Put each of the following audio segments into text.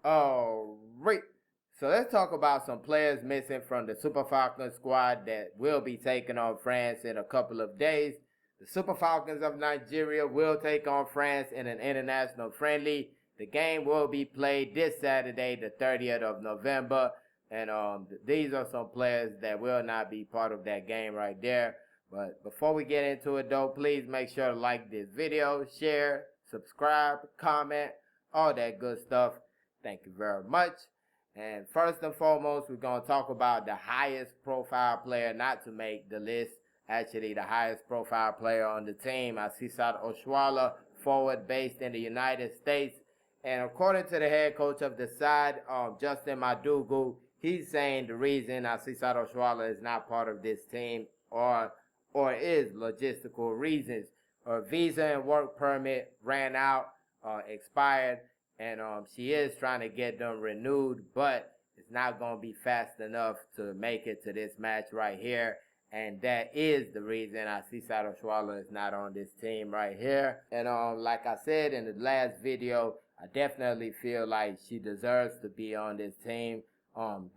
Alright, so let's talk about some players missing from the Super Falcons squad that will be taking on France in a couple of days. The Super Falcons of Nigeria will take on France in an international friendly. The game will be played this Saturday, the 30th of November. And these are some players that will not be part of that game right there. But before we get into it though, please make sure to like this video, share, subscribe, comment, all that good stuff. Thank you very much. And first and foremost, we're going to talk about the highest profile player not to make the list. Actually, the highest profile player on the team, Aced Oshoala, forward based in the United States. And according to the head coach of the side, Justin Madugu, he's saying the reason Aced Oshoala is not part of this team or is logistical reasons. Her visa and work permit ran out, expired, and she is trying to get them renewed, but it's not going to be fast enough to make it to this match right here. And that is the reason Aced Oshoala is not on this team right here. And like I said in the last video, I definitely feel like she deserves to be on this team.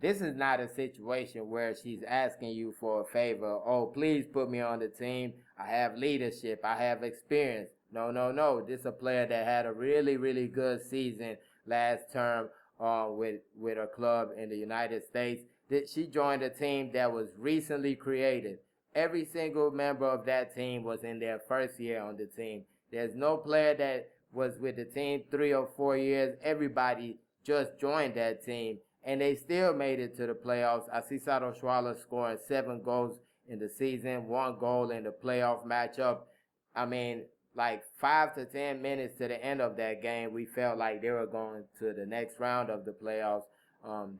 This is not a situation where she's asking you for a favor. Oh, please put me on the team. I have leadership. I have experience. No. This is a player that had a really, really good season last term with her club in the United States. She joined a team that was recently created. Every single member of that team was in their first year on the team. There's no player that was with the team 3 or 4 years. Everybody just joined that team, and they still made it to the playoffs. Aced Oshoala scoring 7 goals in the season, 1 goal in the playoff matchup. I mean, like 5 to 10 minutes to the end of that game, we felt like they were going to the next round of the playoffs.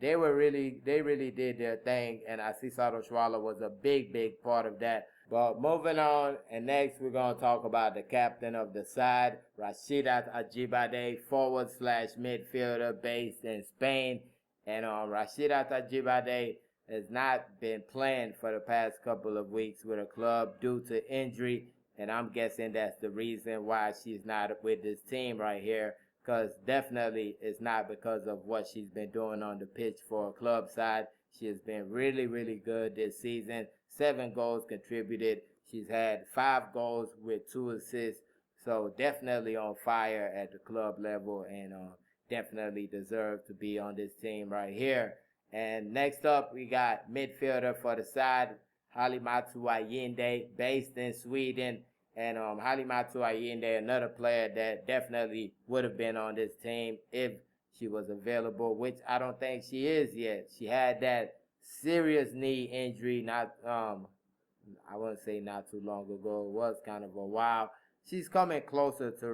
They really did their thing, and Aced Oshoala was a big part of that. But moving on, and next we're going to talk about the captain of the side, Rasheedat Ajibade, forward / midfielder based in Spain. And Rasheedat Ajibade has not been playing for the past couple of weeks with a club due to injury. And I'm guessing that's the reason why she's not with this team right here. Because definitely it's not because of what she's been doing on the pitch for a club side. She has been really good this season. 7 goals contributed. She's had 5 goals with 2 assists. So definitely on fire at the club level, and definitely deserves to be on this team right here. And next up, we got midfielder for the side, Halimatu Ayinde, based in Sweden. And Halimatu Ayinde, another player that definitely would have been on this team if she was available, which I don't think she is yet. She had that serious knee injury I wouldn't say not too long ago. It was kind of a while. She's coming closer to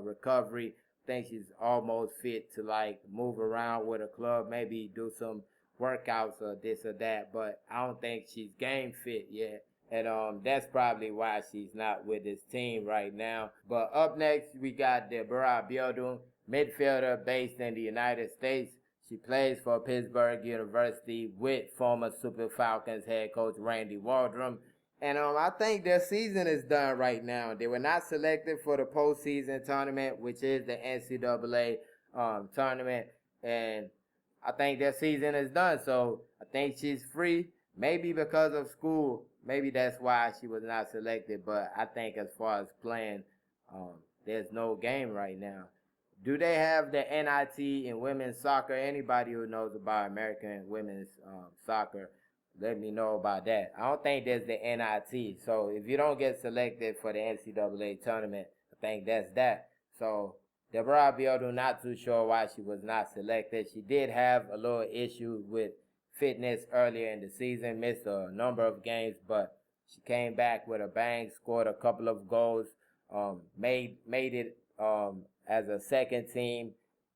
recovery. I think she's almost fit to like move around with a club, maybe do some workouts or this or that, but I don't think she's game fit yet. And that's probably why she's not with this team right now. But up next, we got Deborah Abiodun, midfielder based in the United States. She plays for Pittsburgh University with former Super Falcons head coach Randy Waldrum. And I think their season is done right now. They were not selected for the postseason tournament, which is the NCAA tournament. And I think their season is done. So I think she's free. Maybe because of school. Maybe that's why she was not selected. But I think as far as playing, there's no game right now. Do they have the NIT in women's soccer? Anybody who knows about American women's soccer, let me know about that. I don't think there's the NIT. So if you don't get selected for the NCAA tournament, I think that's that. So Deborah Abiodun, not too sure why she was not selected. She did have a little issue with fitness earlier in the season, missed a number of games, but she came back with a bang, scored a couple of goals, made it as a second team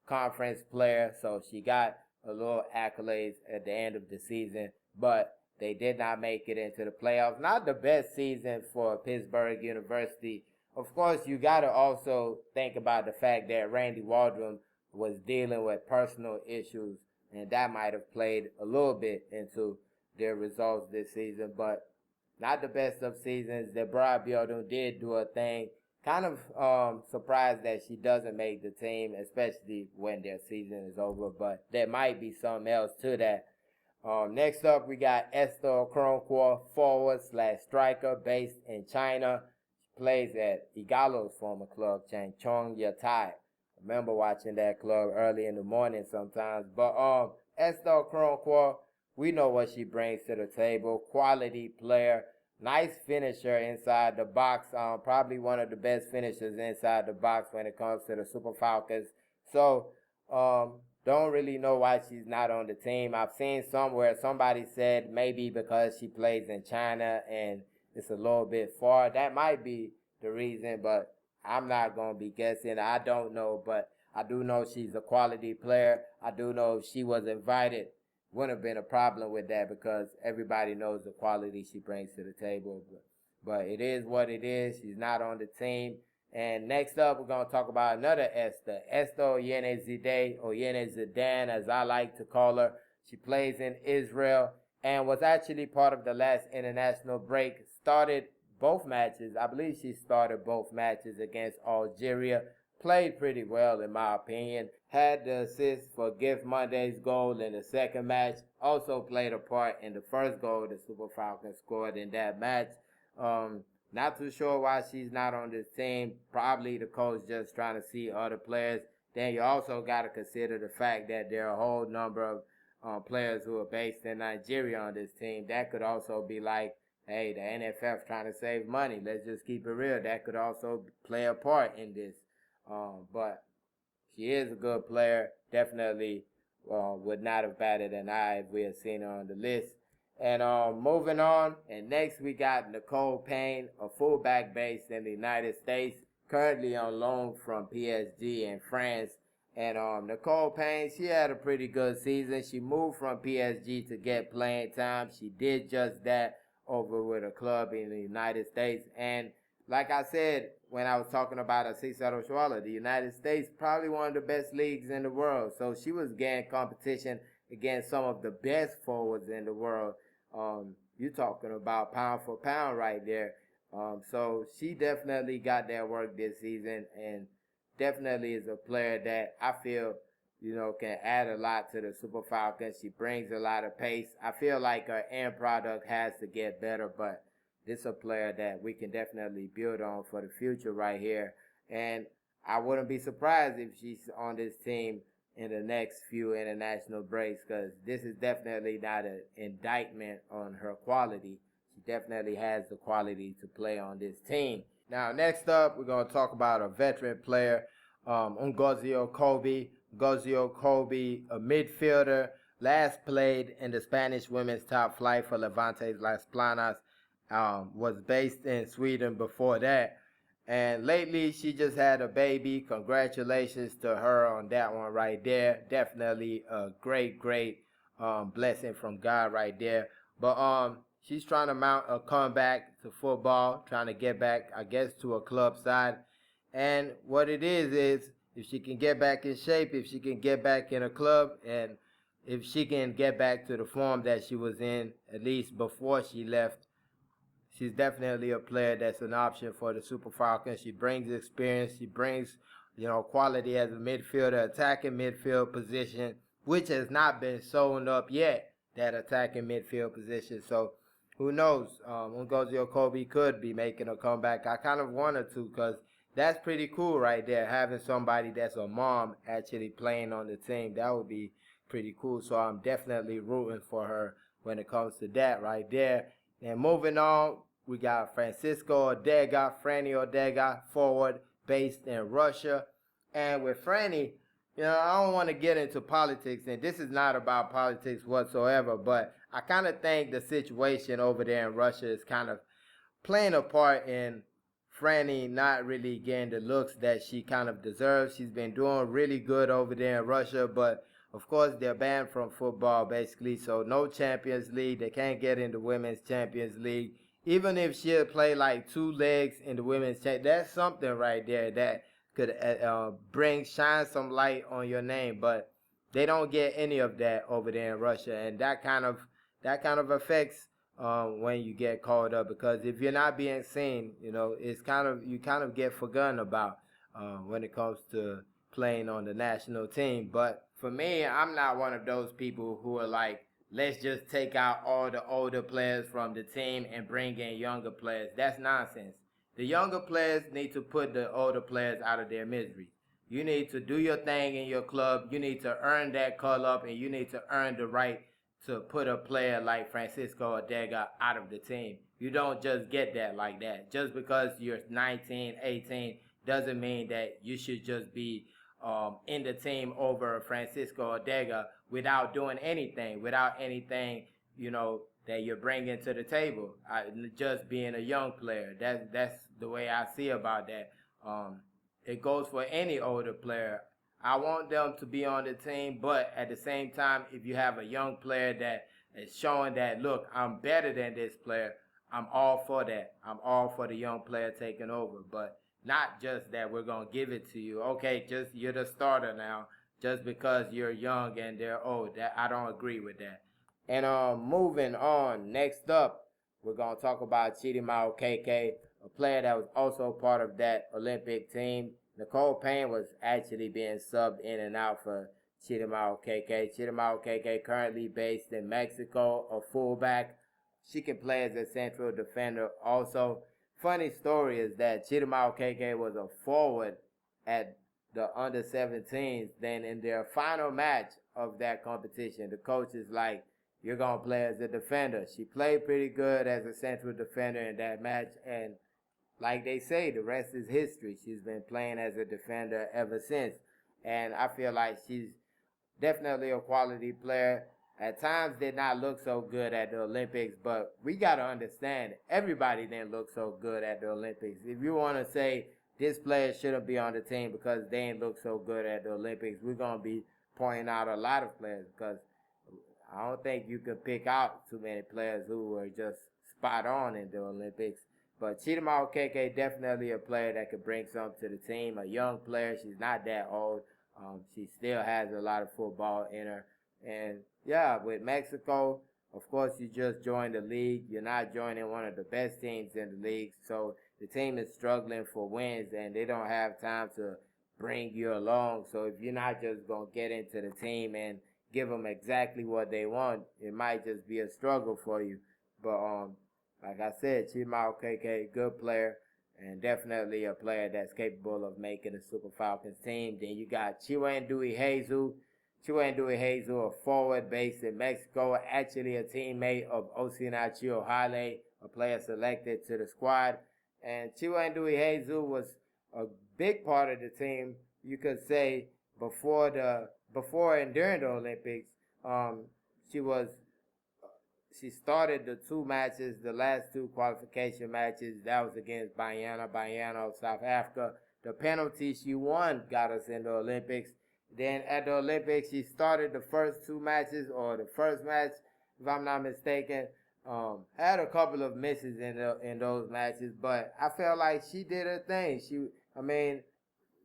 conference player. So she got a little accolades at the end of the season, but they did not make it into the playoffs. Not the best season for Pittsburgh University. Of course, you got to also think about the fact that Randy Waldrum was dealing with personal issues, and that might have played a little bit into their results this season, but not the best of seasons. Deborah Abiodun did do a thing, kind of surprised that she doesn't make the team, especially when their season is over. But there might be something else to that. Next up, we got Esther Okoronkwo, forward/striker, based in China. She plays at Igalo's former club, Changchong Yatai. I remember watching that club early in the morning sometimes. But Esther Okoronkwo, we know what she brings to the table. Quality player. Nice finisher inside the box. Probably one of the best finishers inside the box when it comes to the Super Falcons. So, don't really know why she's not on the team. I've seen somewhere somebody said maybe because she plays in China and it's a little bit far. That might be the reason, but I'm not going to be guessing. I don't know, but I do know she's a quality player. I do know if she was invited, wouldn't have been a problem with that because everybody knows the quality she brings to the table. But it is what it is. She's not on the team. And next up, we're going to talk about another Esther. Esther Oyene-Zidane, as I like to call her. She plays in Israel and was actually part of the last international break. Started both matches. I believe she started both matches against Algeria. Played pretty well, in my opinion. Had the assist for Gift Monday's goal in the second match. Also played a part in the first goal the Super Falcons scored in that match. Not too sure why she's not on this team. Probably the coach just trying to see other players. Then you also got to consider the fact that there are a whole number of players who are based in Nigeria on this team. That could also be like, hey, the NFF trying to save money. Let's just keep it real. That could also play a part in this. But she is a good player. Definitely would not have batted an eye if we had seen her on the list. And moving on, and next we got Nicole Payne, a fullback based in the United States, currently on loan from PSG in France. And Nicole Payne, she had a pretty good season. She moved from PSG to get playing time. She did just that over with a club in the United States. And like I said, when I was talking about Acest Oshoala, the United States, probably one of the best leagues in the world. So she was getting competition against some of the best forwards in the world. You're talking about pound for pound right there. So she definitely got that work this season and definitely is a player that I feel, can add a lot to the Super Falcons. She brings a lot of pace. I feel like her end product has to get better, but this is a player that we can definitely build on for the future right here. And I wouldn't be surprised if she's on this team in the next few international breaks because this is definitely not an indictment on her quality. She definitely has the quality to play on this team. Now, next up, we're going to talk about a veteran player, Ngozi Okobi. Ngozi Okobi, a midfielder, last played in the Spanish women's top flight for Levante Las Planas. Was based in Sweden before that. And lately, she just had a baby. Congratulations to her on that one right there. Definitely a great blessing from God right there. But she's trying to mount a comeback to football, trying to get back, I guess, to a club side. And what it is if she can get back in shape, if she can get back in a club, and if she can get back to the form that she was in, at least before she left, she's definitely a player that's an option for the Super Falcons. She brings experience. She brings, quality as a midfielder, attacking midfield position, which has not been sewn up yet, that attacking midfield position. So who knows? Ngozi Okobi could be making a comeback. I kind of wanted to because that's pretty cool right there, having somebody that's a mom actually playing on the team. That would be pretty cool. So I'm definitely rooting for her when it comes to that right there. And moving on, we got Francisco Odega, Franny Odega, forward based in Russia. And with Franny, I don't want to get into politics, and this is not about politics whatsoever, but I kind of think the situation over there in Russia is kind of playing a part in Franny not really getting the looks that she kind of deserves. She's been doing really good over there in Russia, but of course they're banned from football basically, so no Champions League. They can't get in the Women's Champions League. Even if she'll play like 2 legs in the Women's Champions, that's something right there that could shine some light on your name, but they don't get any of that over there in Russia, and that kind of affects when you get called up, because if you're not being seen, it's you kind of get forgotten about when it comes to playing on the national team. But for me, I'm not one of those people who are like, let's just take out all the older players from the team and bring in younger players. That's nonsense. The younger players need to put the older players out of their misery. You need to do your thing in your club. You need to earn that call up, and you need to earn the right to put a player like Francisco Odega out of the team. You don't just get that like that. Just because you're 19, 18 doesn't mean that you should just be in the team over Francisco Odega without doing anything, that you're bringing to the table. Just being a young player. That's the way I see about that. It goes for any older player. I want them to be on the team, but at the same time, if you have a young player that is showing that, look, I'm better than this player, I'm all for that. I'm all for the young player taking over, but not just that we're going to give it to you. Okay, just you're the starter now, just because you're young and they're old. That I don't agree with that. And moving on, next up, we're going to talk about Chidinma Okeke, a player that was also part of that Olympic team. Nicole Payne was actually being subbed in and out for Chidinma Okeke. Chidinma Okeke currently based in Mexico, a fullback. She can play as a central defender also. Funny story is that Chidinma Okeke was a forward at the under-17s. Then in their final match of that competition, the coach is like, you're going to play as a defender. She played pretty good as a central defender in that match, and like they say, the rest is history. She's been playing as a defender ever since. And I feel like she's definitely a quality player. At times did not look so good at the Olympics, but we got to understand, everybody didn't look so good at the Olympics. If you want to say this player shouldn't be on the team because they didn't look so good at the Olympics, we're going to be pointing out a lot of players, because I don't think you can pick out too many players who were just spot on in the Olympics. But Chidinma Okeke definitely a player that could bring something to the team. A young player. She's not that old. She still has a lot of football in her. And yeah, with Mexico, of course, you just joined the league. You're not joining one of the best teams in the league. So the team is struggling for wins, and they don't have time to bring you along. So if you're not just going to get into the team and give them exactly what they want, it might just be a struggle for you. But like I said, Chidinma Okeke, good player, and definitely a player that's capable of making the Super Falcons team. Then you got Chiwendu Ihezu. Chiwendu Ihezu, a forward based in Mexico, actually a teammate of Osinachi Ohale, a player selected to the squad. And Chiwendu Ihezu was a big part of the team, you could say, before and during the Olympics. She started the two matches, the last two qualification matches. That was against Banyana of South Africa. The penalty she won got us in the Olympics. Then at the Olympics, she started the first two matches, or the first match, if I'm not mistaken. Had a couple of misses in those matches, but I felt like she did her thing.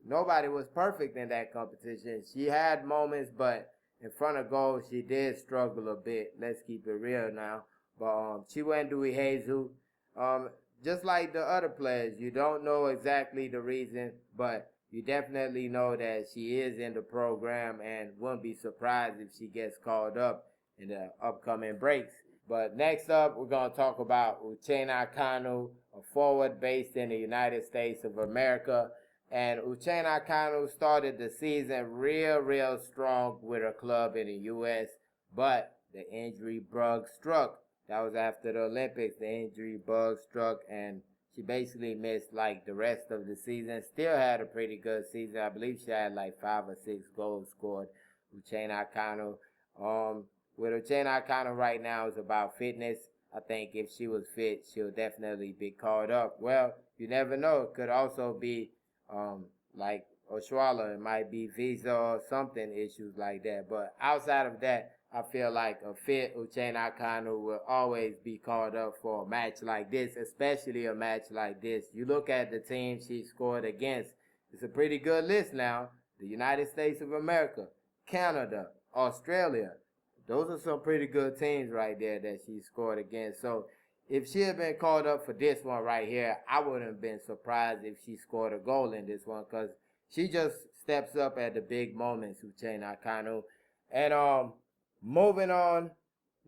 Nobody was perfect in that competition. She had moments, but in front of goal, she did struggle a bit. Let's keep it real now. But Chiwendu Ihezu, just like the other players, you don't know exactly the reason, but you definitely know that she is in the program and wouldn't be surprised if she gets called up in the upcoming breaks. But next up, we're going to talk about Uchenna Kanu, a forward based in the United States of America. And Uchenna Kanu started the season real strong with her club in the U.S., but the injury bug struck. That was after the Olympics. The injury bug struck, and she basically missed like the rest of the season. Still had a pretty good season. I believe she had like 5 or 6 goals scored. Uchenna Kanu. With Uchenna Kanu right now is about fitness. I think if she was fit, she'll definitely be called up. Well, you never know. It could also be like Oshoala, it might be visa or something, issues like that. But outside of that, I feel like a fit Uchenna Kanu will always be called up for a match like this, especially a match like this. You look at the team she scored against, it's a pretty good list now. The United States of America, Canada, Australia, those are some pretty good teams right there that she scored against. So if she had been called up for this one right here, I wouldn't have been surprised if she scored a goal in this one because she just steps up at the big moments, Uchenna Kanu. And moving on,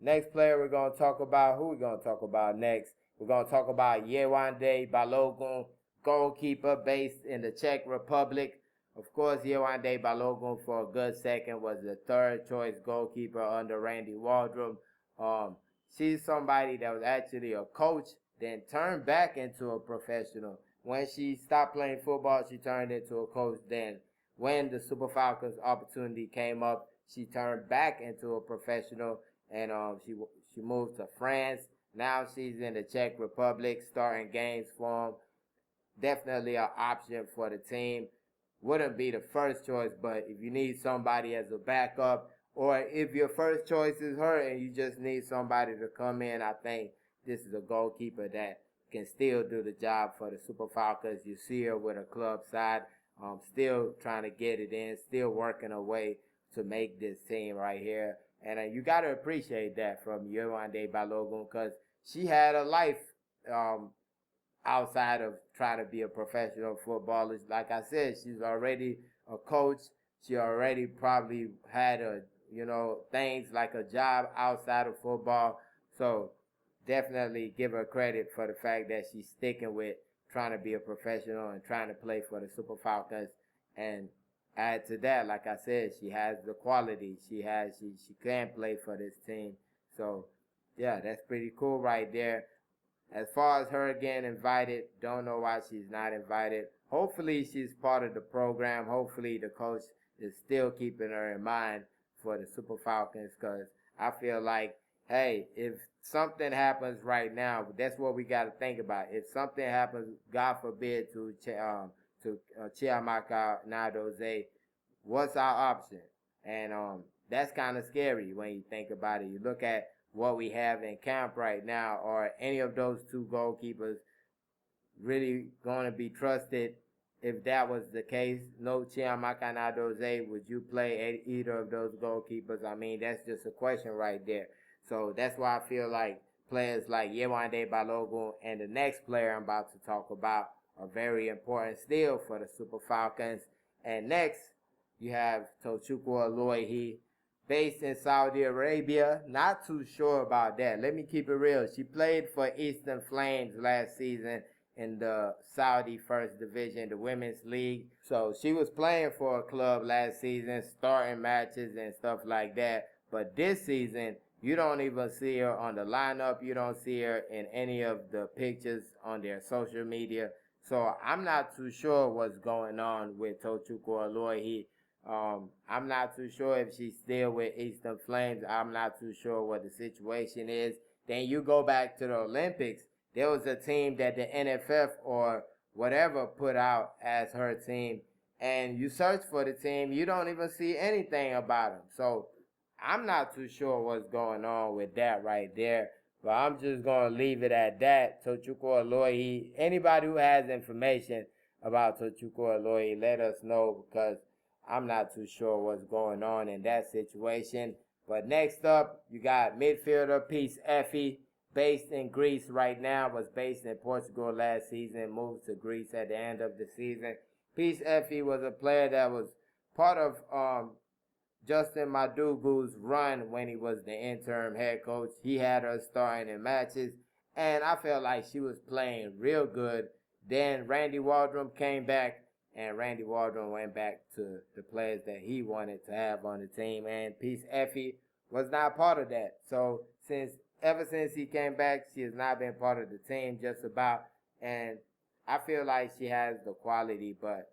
next player we're going to talk about, who we're going to talk about next? We're going to talk about Yewande Balogun, goalkeeper based in the Czech Republic. Of course, Yewande Balogun for a good second was the third choice goalkeeper under Randy Waldrum. She's somebody that was actually a coach, then turned back into a professional. When she stopped playing football, she turned into a coach. Then when the Super Falcons opportunity came up, she turned back into a professional, and she moved to France. Now she's in the Czech Republic, starting games for them. Definitely an option for the team. Wouldn't be the first choice, but if you need somebody as a backup, or if your first choice is her and you just need somebody to come in, I think this is a goalkeeper that can still do the job for the Super Falcons. You see her with a club side, still trying to get it in, still working her way to make this team right here. And you got to appreciate that from Yewande Balogun because she had a life outside of trying to be a professional footballer. Like I said, she's already a coach. She already probably had things like a job outside of football. So definitely give her credit for the fact that she's sticking with trying to be a professional and trying to play for the Super Falcons. And add to that, like I said, she has the quality. She can play for this team. So yeah, that's pretty cool right there. As far as her getting invited, don't know why she's not invited. Hopefully she's part of the program. Hopefully the coach is still keeping her in mind for the Super Falcons because I feel like, hey, if something happens right now, that's what we got to think about. If something happens, God forbid, to Chiamaka Nadoze, what's our option? And that's kind of scary when you think about it. You look at what we have in camp right now, or any of those two goalkeepers really going to be trusted. If that was the case, no Chiamaka Nadoze, would you play either of those goalkeepers? I mean, that's just a question right there. So that's why I feel like players like Yewande Balogun and the next player I'm about to talk about are very important still for the Super Falcons. And next, you have Tochukwu Aloihi, based in Saudi Arabia. Not too sure about that. Let me keep it real. She played for Eastern Flames last season in the Saudi First Division, the Women's League. So she was playing for a club last season, starting matches and stuff like that. But this season, you don't even see her on the lineup. You don't see her in any of the pictures on their social media. So I'm not too sure what's going on with Tochukwu Aloihi. I'm not too sure if she's still with Eastern Flames. I'm not too sure what the situation is. Then you go back to the Olympics. There was a team that the NFF or whatever put out as her team. And you search for the team, you don't even see anything about them. So I'm not too sure what's going on with that right there. But I'm just going to leave it at that. Tochukwu Aloihi, anybody who has information about Tochukwu Aloihi, let us know because I'm not too sure what's going on in that situation. But next up, you got midfielder Peace Effie, based in Greece right now, was based in Portugal last season, moved to Greece at the end of the season. Peace Effie was a player that was part of Justin Madugu's run when he was the interim head coach. He had her starting in matches, and I felt like she was playing real good. Then Randy Waldrum came back, and Randy Waldrum went back to the players that he wanted to have on the team, and Peace Effie was not part of that. So ever since he came back, she has not been part of the team just about, and I feel like she has the quality, but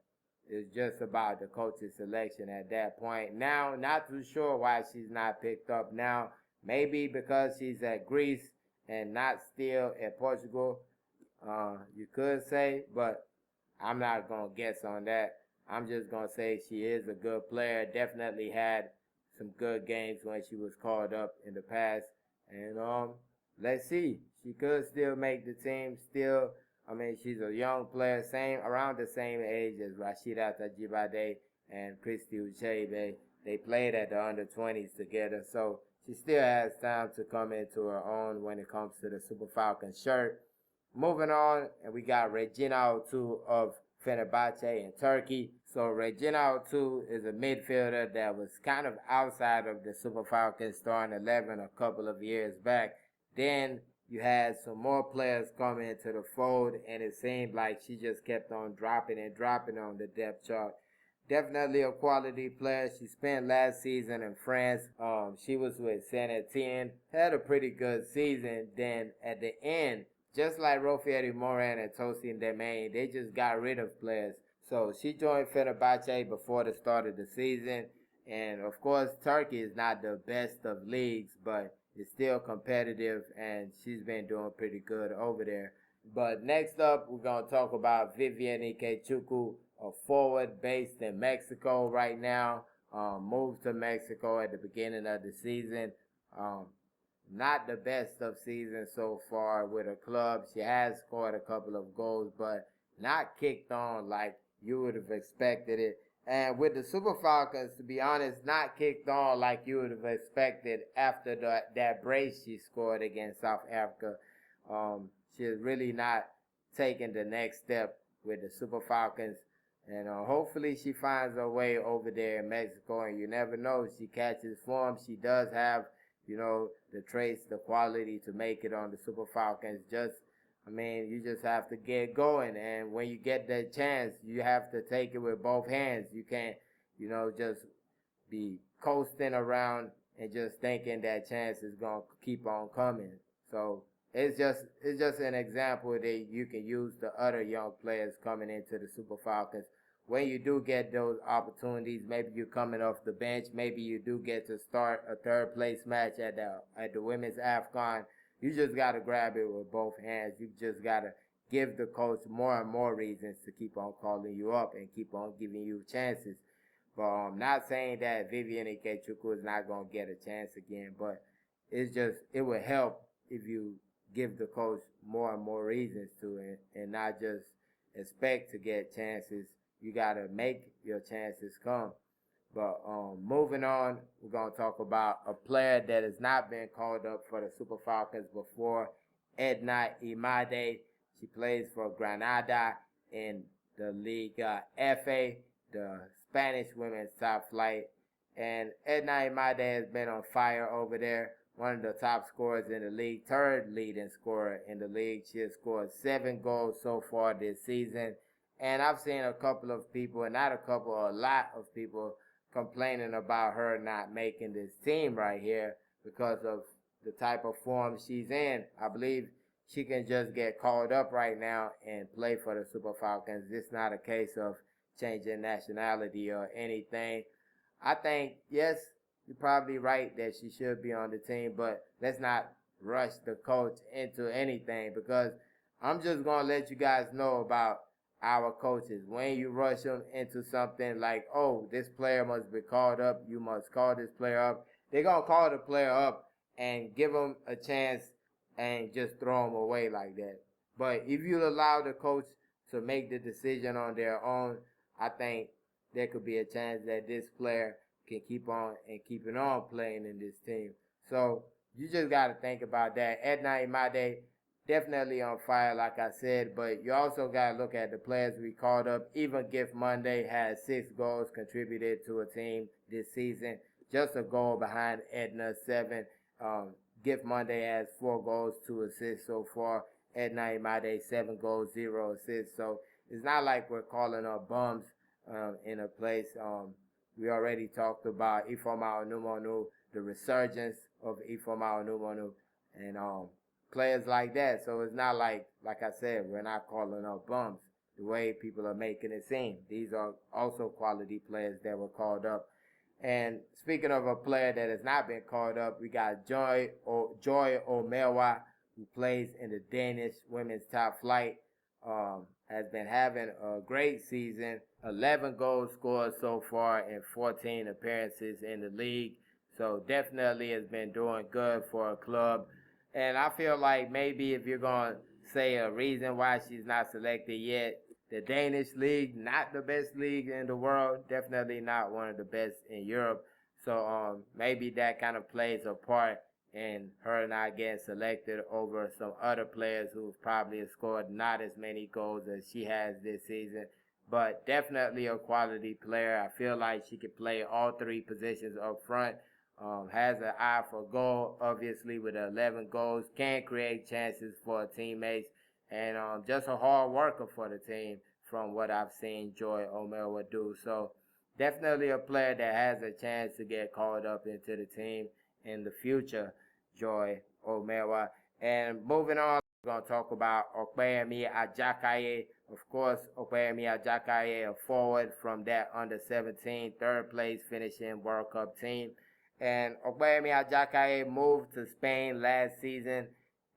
it's just about the coach's selection at that point. Now, not too sure why she's not picked up now. Maybe because she's at Greece and not still at Portugal. You could say, but I'm not going to guess on that. I'm just going to say she is a good player. Definitely had some good games when she was called up in the past. And let's see. She could still make the team. She's a young player, around the same age as Rashida Tajibade and Christy Uchebe. they played at the under-20s together. So she still has time to come into her own when it comes to the Super Falcons shirt. Moving on, and we got Regina Otu of Fenerbahce in Turkey. So Regina Otu is a midfielder that was kind of outside of the Super Falcons starting 11 a couple of years back. Then you had some more players coming into the fold, and it seemed like she just kept on dropping on the depth chart. Definitely a quality player. She spent last season in France. She was with Saint Etienne. Had a pretty good season. Then at the end, just like Rofietti Moran and Tosin Demain, they just got rid of players. So she joined Fenerbahce before the start of the season. And of course, Turkey is not the best of leagues, but it's still competitive, and she's been doing pretty good over there. But next up, we're going to talk about Vivian Ikechukwu, a forward based in Mexico right now. Moved to Mexico at the beginning of the season. Not the best of seasons so far with her club. She has scored a couple of goals, but not kicked on like you would have expected it. And with the Super Falcons, to be honest, not kicked on like you would have expected after that brace she scored against South Africa. She's really not taking the next step with the Super Falcons. And hopefully she finds her way over there in Mexico. And you never know, she catches form. She does have, the traits, the quality to make it on the Super Falcons. You just have to get going. And when you get that chance, you have to take it with both hands. You can't, just be coasting around and just thinking that chance is going to keep on coming. So it's just an example that you can use the other young players coming into the Super Falcons. When you do get those opportunities, maybe you're coming off the bench, maybe you do get to start a third place match at the women's AFCON, you just got to grab it with both hands. You just got to give the coach more and more reasons to keep on calling you up and keep on giving you chances. But I'm not saying that Vivian Ikechukwu is not going to get a chance again, but it would help if you give the coach more and more reasons to it and not just expect to get chances. You got to make your chances come. But moving on, we're going to talk about a player that has not been called up for the Super Falcons before, Edna Imade. She plays for Granada in the Liga FA, the Spanish women's top flight. And Edna Imade has been on fire over there. One of the top scorers in the league, third leading scorer in the league. She has scored 7 goals so far this season. And I've seen a couple of people, and not a couple, a lot of people complaining about her not making this team right here because of the type of form she's in. I believe she can just get called up right now and play for the Super Falcons. It's not a case of changing nationality or anything. I think, yes, you're probably right that she should be on the team, but let's not rush the coach into anything, because I'm just going to let you guys know about our coaches. When you rush them into something like, oh, this player must be called up, you must call this player up, they're going to call the player up and give them a chance and just throw them away like that. But if you allow the coach to make the decision on their own, I think there could be a chance that this player can keep on playing in this team. So you just got to think about that. Edna Imade, definitely on fire, like I said, but you also got to look at the players we called up. Even Gift Monday has 6 goals contributed to a team this season, just a goal behind Edna's 7. Gift Monday has 4 goals, 2 assists so far. Edna Imade, 7 goals, 0 assists. So it's not like we're calling up bums in a place. We already talked about Ifeoma Onumonu, the resurgence of Ifeoma Onumonu, and players like that. So it's not like I said, we're not calling up bums the way people are making it seem. These are also quality players that were called up. And speaking of a player that has not been called up, we got Joy Omewa, who plays in the Danish women's top flight. Has been having a great season. 11 goals scored so far in 14 appearances in the league. So definitely has been doing good for a club. And I feel like maybe if you're going to say a reason why she's not selected yet, the Danish league, not the best league in the world, definitely not one of the best in Europe. So maybe that kind of plays a part in her not getting selected over some other players who probably have scored not as many goals as she has this season. But definitely a quality player. I feel like she could play all three positions up front. Has an eye for goal, obviously, with 11 goals. Can create chances for her teammates. And just a hard worker for the team from what I've seen Joy Omewa do. So definitely a player that has a chance to get called up into the team in the future, Joy Omewa. And moving on, we're going to talk about Opeyemi Ajakaye. Of course, Opeyemi Ajakaye, a forward from that under-17 third place finishing World Cup team. And Opeyemi Ajakaye moved to Spain last season.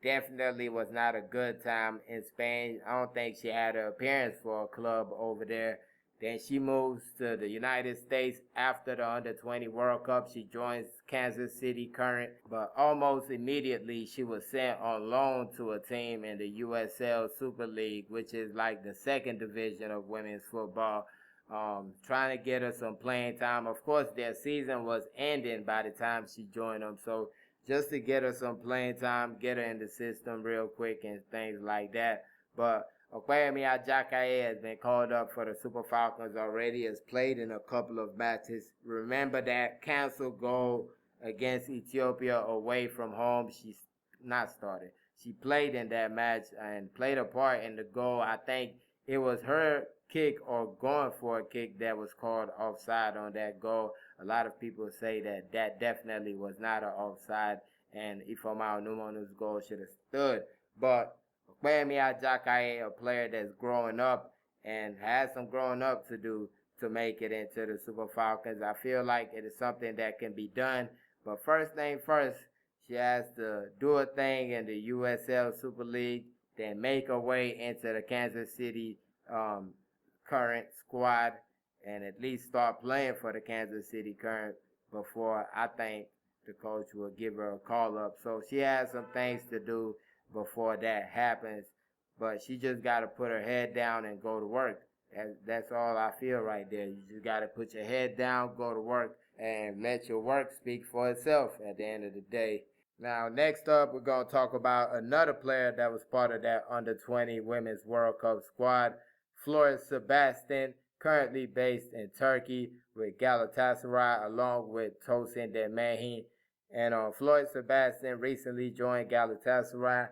Definitely was not a good time in Spain. I don't think she had an appearance for a club over there. Then she moves to the United States after the Under-20 World Cup. She joins Kansas City Current, but almost immediately she was sent on loan to a team in the USL Super League, which is like the second division of women's football, trying to get her some playing time. Of course, their season was ending by the time she joined them, so just to get her some playing time, get her in the system real quick and things like that. But Opeyemi Ajakaye has been called up for the Super Falcons already, has played in a couple of matches. Remember that canceled goal against Ethiopia away from home? She's not started. She played in that match and played a part in the goal. I think it was her kick or going for a kick that was called offside on that goal. A lot of people say that that definitely was not an offside, and Ifeoma Onumonu's goal should have stood. But Opeyemi Ajakaye, a player that's growing up and has some growing up to do to make it into the Super Falcons. I feel like it is something that can be done. But first thing first, she has to do a thing in the USL Super League, then make her way into the Kansas City Current squad and at least start playing for the Kansas City Current before I think the coach will give her a call up. So she has some things to do before that happens, but she just got to put her head down and go to work. That's all I feel right there. You just got to put your head down, go to work, and let your work speak for itself at the end of the day. Now, next up, we're going to talk about another player that was part of that Under-20 Women's World Cup squad, Florence Sebastian, currently based in Turkey with Galatasaray along with Tosin Demehin. And Florence Sebastian recently joined Galatasaray.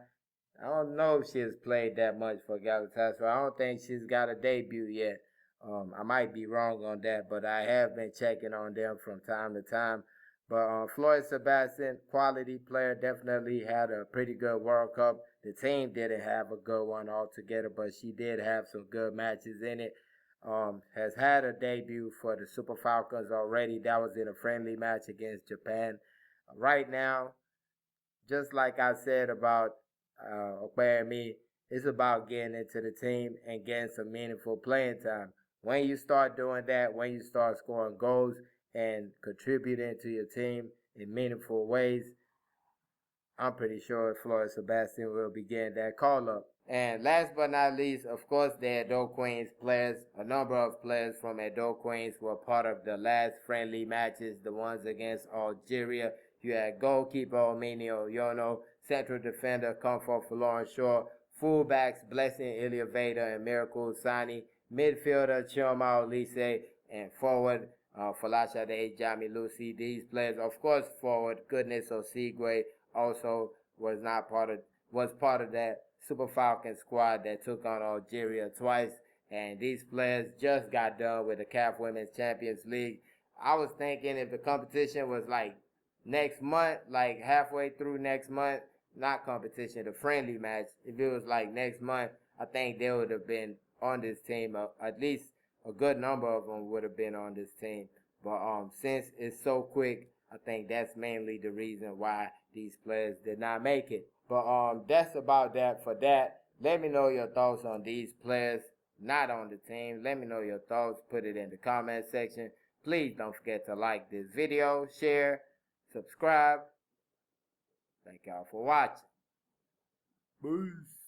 I don't know if she has played that much for Galatasaray. I don't think she's got a debut yet. I might be wrong on that, but I have been checking on them from time to time. But Florence Sebastian, quality player, definitely had a pretty good World Cup. The team didn't have a good one altogether, but she did have some good matches in it. Has had a debut for the Super Falcons already. That was in a friendly match against Japan. Right now, just like I said about Opeyemi, it's about getting into the team and getting some meaningful playing time. When you start doing that, when you start scoring goals and contributing to your team in meaningful ways, I'm pretty sure Florence Sebastian will be getting that call up. And last but not least, of course, the Edo Queens players. A number of players from Edo Queens were part of the last friendly matches, the ones against Algeria. You had goalkeeper Omenio Yono, central defender Comfort Lauren Shaw, fullbacks Blessing Iliaveda and Miracle Sani, midfielder Chioma Olise, and forward Falashade Jamilusi. These players, of course, forward Goodness Osigwe also was part of that Super Falcons squad that took on Algeria twice. And these players just got done with the CAF Women's Champions League. I was thinking if the competition was like next month, like halfway through next month, not competition, the friendly match, if it was like next month, I think they would have been on this team. At least a good number of them would have been on this team. But since it's so quick, I think that's mainly the reason why these players did not make it. But that's about that for that. Let me know your thoughts on these players not on the team. Let me know your thoughts. Put it in the comment section. Please don't forget to like this video, share, subscribe. Thank y'all for watching. Peace.